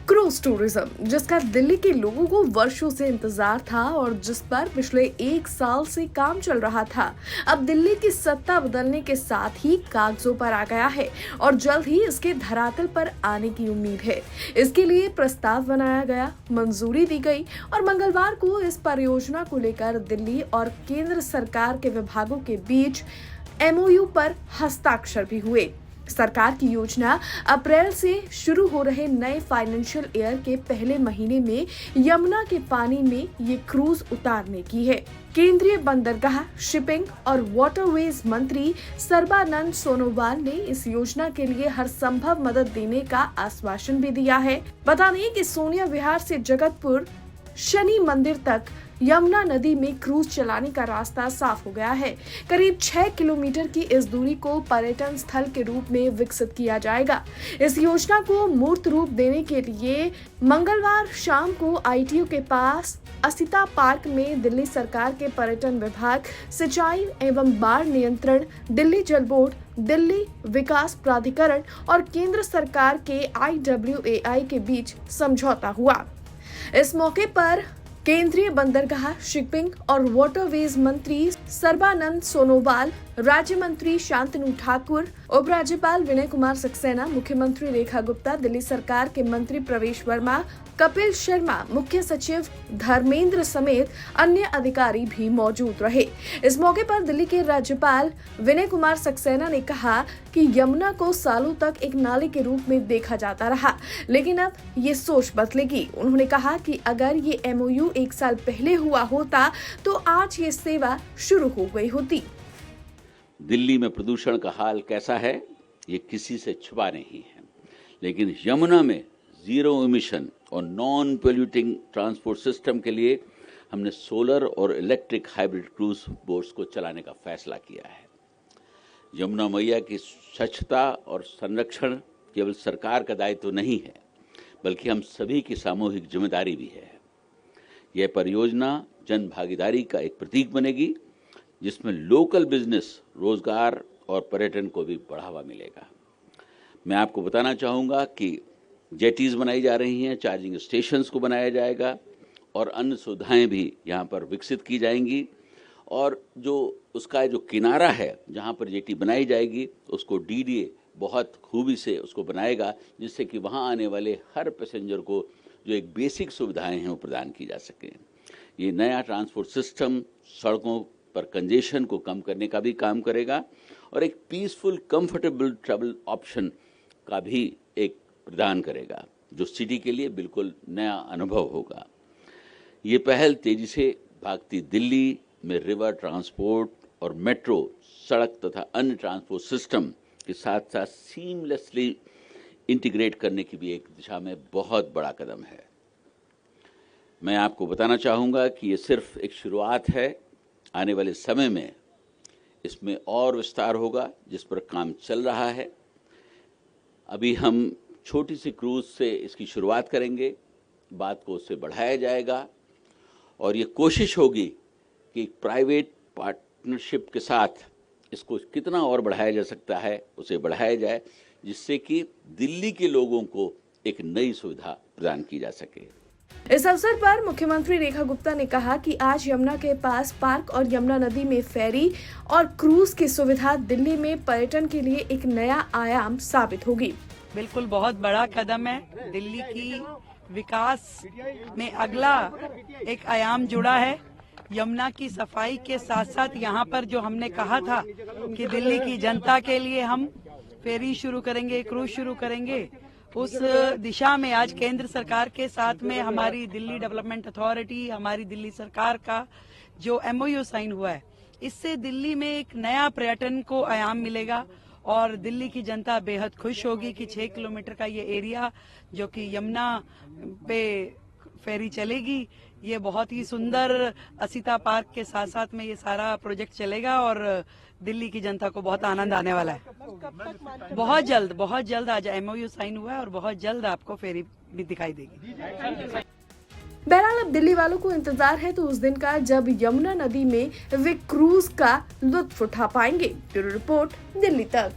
Cruise tourism, जिसका दिल्ली के लोगों को वर्षों से इंतजार था और जिस पर पिछले 1 साल से काम चल रहा था, अब दिल्ली की सत्ता बदलने के साथ ही कागजों पर आ गया है और जल्द ही इसके धरातल पर आने की उम्मीद है। इसके लिए प्रस्ताव बनाया गया, मंजूरी दी गई और मंगलवार को इस परियोजना को लेकर दिल्ली और केंद्र सरकार के विभागों के बीच MOU पर हस्ताक्षर भी हुए। सरकार की योजना अप्रैल से शुरू हो रहे नए फाइनेंशियल ईयर के पहले महीने में यमुना के पानी में ये क्रूज उतारने की है। केंद्रीय बंदरगाह, शिपिंग और वाटरवेज मंत्री सर्बानंद सोनोवाल ने इस योजना के लिए हर संभव मदद देने का आश्वासन भी दिया है। बता दें कि सोनिया विहार से जगतपुर शनि मंदिर तक यमुना नदी में क्रूज चलाने का रास्ता साफ हो गया है। करीब 6 किलोमीटर की इस दूरी को पर्यटन स्थल के रूप में विकसित किया जाएगा। इस योजना को मूर्त रूप देने के लिए मंगलवार शाम को ITO के पास असिता पार्क में दिल्ली सरकार के पर्यटन विभाग, सिंचाई एवं बाढ़ नियंत्रण, दिल्ली जल बोर्ड, दिल्ली विकास प्राधिकरण और केंद्र सरकार के IWAI के बीच समझौता हुआ। इस मौके पर केंद्रीय बंदरगाह, शिपिंग और वाटरवेज मंत्री सर्बानंद सोनोवाल, राज्य मंत्री शांतनु ठाकुर, उपराज्यपाल विनय कुमार सक्सेना, मुख्यमंत्री रेखा गुप्ता, दिल्ली सरकार के मंत्री प्रवेश वर्मा, कपिल शर्मा, मुख्य सचिव धर्मेंद्र समेत अन्य अधिकारी भी मौजूद रहे। इस मौके पर दिल्ली के राज्यपाल विनय कुमार सक्सेना ने कहा कि यमुना को सालों तक एक नाले के रूप में देखा जाता रहा, लेकिन अब ये सोच बदलेगी। उन्होंने कहा कि अगर ये MOU 1 साल पहले हुआ होता तो आज ये सेवा शुरू हो गई होती। दिल्ली में प्रदूषण का हाल कैसा है ये किसी से छुपा नहीं है, लेकिन यमुना में जीरो इमिशन और नॉन पोल्यूटिंग ट्रांसपोर्ट सिस्टम के लिए हमने सोलर और इलेक्ट्रिक हाइब्रिड क्रूज बोट्स को चलाने का फैसला किया है। यमुना मैया की स्वच्छता और संरक्षण केवल सरकार का दायित्व नहीं है, बल्कि हम सभी की सामूहिक जिम्मेदारी भी है। यह परियोजना जन भागीदारी का एक प्रतीक बनेगी, जिसमें लोकल बिजनेस, रोजगार और पर्यटन को भी बढ़ावा मिलेगा। मैं आपको बताना चाहूँगा कि जेटीज़ बनाई जा रही हैं, चार्जिंग स्टेशंस को बनाया जाएगा और अन्य सुविधाएं भी यहाँ पर विकसित की जाएंगी। और जो उसका जो किनारा है जहाँ पर जेटी बनाई जाएगी, उसको DDA बहुत खूबी से उसको बनाएगा, जिससे कि वहाँ आने वाले हर पैसेंजर को जो एक बेसिक सुविधाएं हैं वो प्रदान की जा सकें। ये नया ट्रांसपोर्ट सिस्टम सड़कों पर कंजेशन को कम करने का भी काम करेगा और एक पीसफुल कंफर्टेबल ट्रैवल ऑप्शन का भी एक प्रदान करेगा, जो सिटी के लिए बिल्कुल नया अनुभव होगा। ये पहल तेजी से भागती दिल्ली में रिवर ट्रांसपोर्ट और मेट्रो, सड़क तथा अन्य ट्रांसपोर्ट सिस्टम के साथ साथ सीमलेसली इंटीग्रेट करने की भी एक दिशा में बहुत बड़ा कदम है। मैं आपको बताना चाहूँगा कि ये सिर्फ एक शुरुआत है। आने वाले समय में इसमें और विस्तार होगा, जिस पर काम चल रहा है। अभी हम छोटी सी क्रूज से इसकी शुरुआत करेंगे, बात को उससे बढ़ाया जाएगा और ये कोशिश होगी कि प्राइवेट पार्टनरशिप के साथ इसको कितना और बढ़ाया जा सकता है उसे बढ़ाया जाए, जिससे कि दिल्ली के लोगों को एक नई सुविधा प्रदान की जा सके। इस अवसर पर मुख्यमंत्री रेखा गुप्ता ने कहा कि आज यमुना के पास पार्क और यमुना नदी में फेरी और क्रूज की सुविधा दिल्ली में पर्यटन के लिए एक नया आयाम साबित होगी। बिल्कुल बहुत बड़ा कदम है। दिल्ली की विकास में अगला एक आयाम जुड़ा है। यमुना की सफाई के साथ साथ यहाँ पर जो हमने कहा था कि दिल्ली की जनता के लिए हम फेरी शुरू करेंगे, क्रूज शुरू करेंगे, उस दिशा में आज केंद्र सरकार के साथ में हमारी दिल्ली डेवलपमेंट अथॉरिटी, हमारी दिल्ली सरकार का जो MOU साइन हुआ है, इससे दिल्ली में एक नया पर्यटन को आयाम मिलेगा और दिल्ली की जनता बेहद खुश होगी कि 6 किलोमीटर का ये एरिया जो कि यमुना पे फेरी चलेगी, ये बहुत ही सुंदर असिता पार्क के साथ साथ में ये सारा प्रोजेक्ट चलेगा और दिल्ली की जनता को बहुत आनंद आने वाला है। बहुत जल्द आज MOU साइन हुआ है और बहुत जल्द आपको फेरी भी दिखाई देगी। बहरहाल अब दिल्ली वालों को इंतजार है तो उस दिन का जब यमुना नदी में वे क्रूज का लुत्फ उठा पाएंगे। ब्यूरो रिपोर्ट, दिल्ली तक।